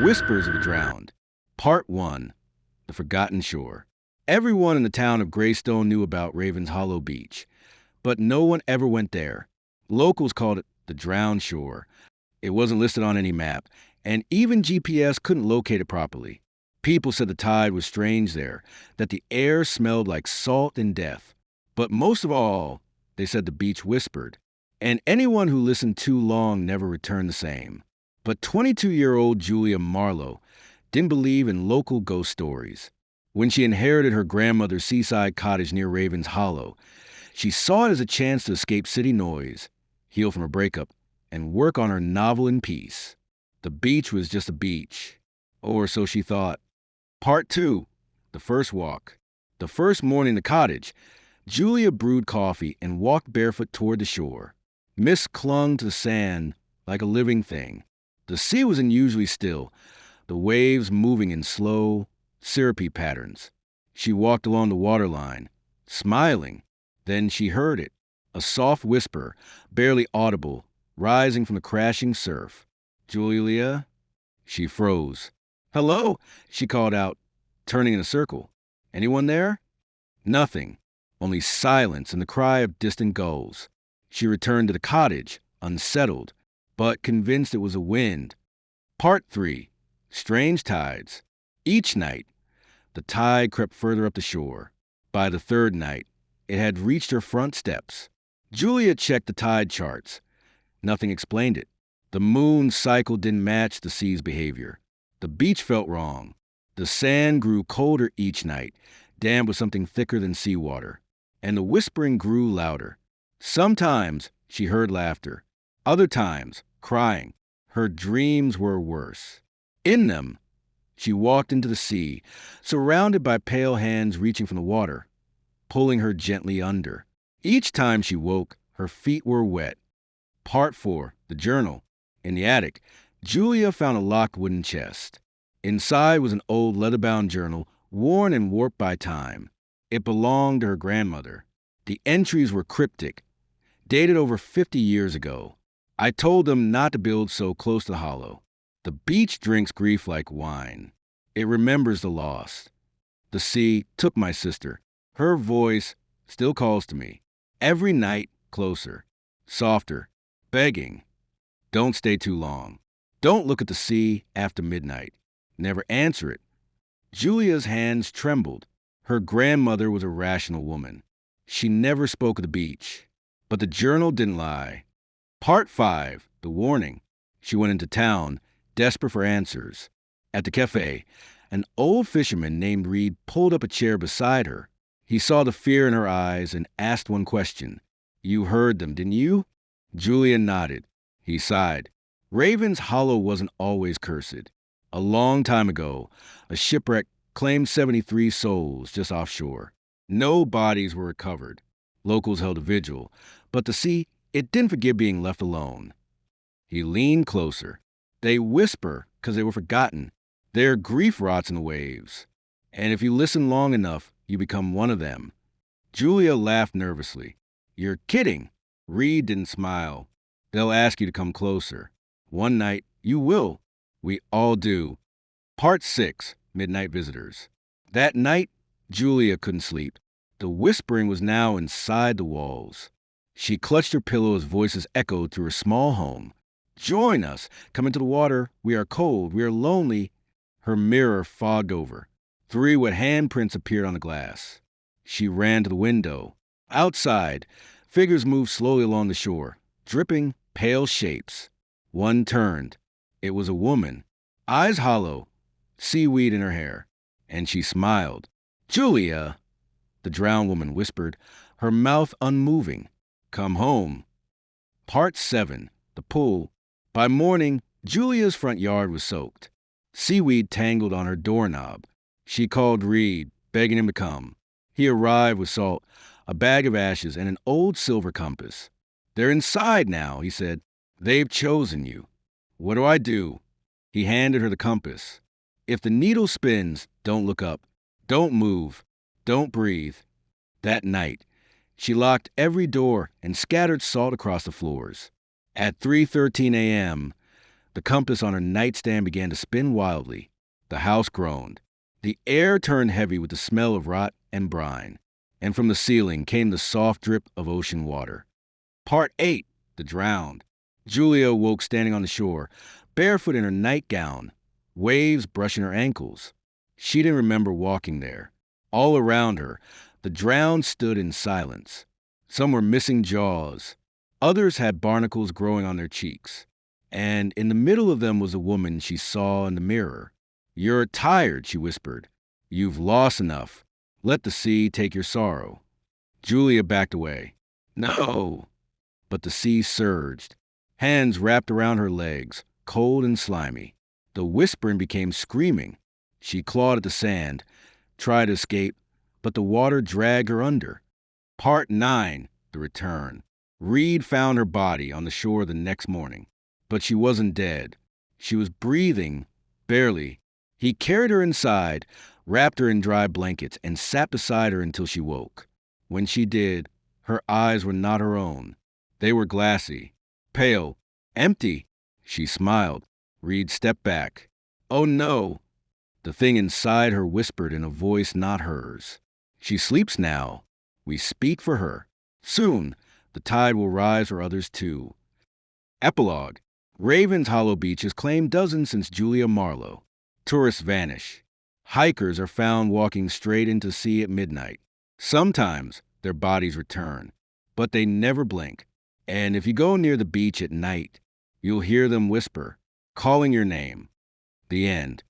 Whispers of the Drowned. Part 1. The Forgotten Shore. Everyone in the town of Greystone knew about Raven's Hollow Beach, but no one ever went there. Locals called it the Drowned Shore. It wasn't listed on any map, and even GPS couldn't locate it properly. People said the tide was strange there, that the air smelled like salt and death. But most of all, they said the beach whispered, and anyone who listened too long never returned the same. But 22-year-old Julia Marlowe didn't believe in local ghost stories. When she inherited her grandmother's seaside cottage near Raven's Hollow, she saw it as a chance to escape city noise, heal from a breakup, and work on her novel in peace. The beach was just a beach, or so she thought. Part 2. The First Walk. The first morning in the cottage, Julia brewed coffee and walked barefoot toward the shore. Mist clung to the sand like a living thing. The sea was unusually still, the waves moving in slow, syrupy patterns. She walked along the waterline, smiling. Then she heard it, a soft whisper, barely audible, rising from the crashing surf. "Julia?" She froze. "Hello?" she called out, turning in a circle. "Anyone there?" Nothing, only silence and the cry of distant gulls. She returned to the cottage, unsettled, but convinced it was a wind. Part 3. Strange Tides. Each night, the tide crept further up the shore. By the third night, it had reached her front steps. Julia checked the tide charts. Nothing explained it. The moon's cycle didn't match the sea's behavior. The beach felt wrong. The sand grew colder each night, damp with something thicker than seawater. And the whispering grew louder. Sometimes she heard laughter. Other times, crying. Her dreams were worse. In them, she walked into the sea, surrounded by pale hands reaching from the water, pulling her gently under. Each time she woke, her feet were wet. Part 4. The Journal. In the attic, Julia found a locked wooden chest. Inside was an old leather-bound journal, worn and warped by time. It belonged to her grandmother. The entries were cryptic, dated over 50 years ago. "I told them not to build so close to the hollow. The beach drinks grief like wine. It remembers the lost. The sea took my sister. Her voice still calls to me. Every night, closer, softer, begging. Don't stay too long. Don't look at the sea after midnight. Never answer it." Julia's hands trembled. Her grandmother was a rational woman. She never spoke of the beach. But the journal didn't lie. Part 5. The Warning. She went into town, desperate for answers. At the cafe, an old fisherman named Reed pulled up a chair beside her. He saw the fear in her eyes and asked one question. "You heard them, didn't you?" Julia nodded. He sighed. Raven's Hollow wasn't always cursed. A long time ago, a shipwreck claimed 73 souls just offshore. No bodies were recovered. Locals held a vigil, but the sea, it didn't forgive being left alone. He leaned closer. "They whisper because they were forgotten. Their grief rots in the waves. And if you listen long enough, you become one of them." Julia laughed nervously. "You're kidding." Reed didn't smile. "They'll ask you to come closer. One night, you will. We all do." Part 6. Midnight Visitors. That night, Julia couldn't sleep. The whispering was now inside the walls. She clutched her pillow as voices echoed through her small home. "Join us. Come into the water. We are cold. We are lonely." Her mirror fogged over. 3 wet handprints appeared on the glass. She ran to the window. Outside, figures moved slowly along the shore, dripping, pale shapes. One turned. It was a woman, eyes hollow, seaweed in her hair, and she smiled. "Julia," the drowned woman whispered, her mouth unmoving. "Come home." Part 7. The Pool. By morning, Julia's front yard was soaked. Seaweed tangled on her doorknob. She called Reed, begging him to come. He arrived with salt, a bag of ashes, and an old silver compass. "They're inside now," he said. "They've chosen you." "What do I do?" He handed her the compass. "If the needle spins, don't look up. Don't move. Don't breathe." That night, she locked every door and scattered salt across the floors. At 3:13 a.m., The compass on her nightstand began to spin wildly. The house groaned. The air turned heavy with the smell of rot and brine, and from the ceiling came the soft drip of ocean water. Part 8. The Drowned. Julia awoke standing on the shore, barefoot in her nightgown, waves brushing her ankles. She didn't remember walking there. All around her, the drowned stood in silence. Some were missing jaws. Others had barnacles growing on their cheeks. And in the middle of them was a woman she saw in the mirror. "You're tired," she whispered. "You've lost enough. Let the sea take your sorrow." Julia backed away. "No." But the sea surged. Hands wrapped around her legs, cold and slimy. The whispering became screaming. She clawed at the sand, tried to escape, but the water dragged her under. Part 9. The Return. Reed found her body on the shore the next morning. But she wasn't dead. She was breathing, barely. He carried her inside, wrapped her in dry blankets, and sat beside her until she woke. When she did, her eyes were not her own. They were glassy, pale, empty. She smiled. Reed stepped back. "Oh no." The thing inside her whispered in a voice not hers. "She sleeps now. We speak for her. Soon, the tide will rise for others too." Epilogue. Ravens Hollow Beach has claimed dozens since Julia Marlowe. Tourists vanish. Hikers are found walking straight into sea at midnight. Sometimes their bodies return, but they never blink. And if you go near the beach at night, you'll hear them whisper, calling your name. The end.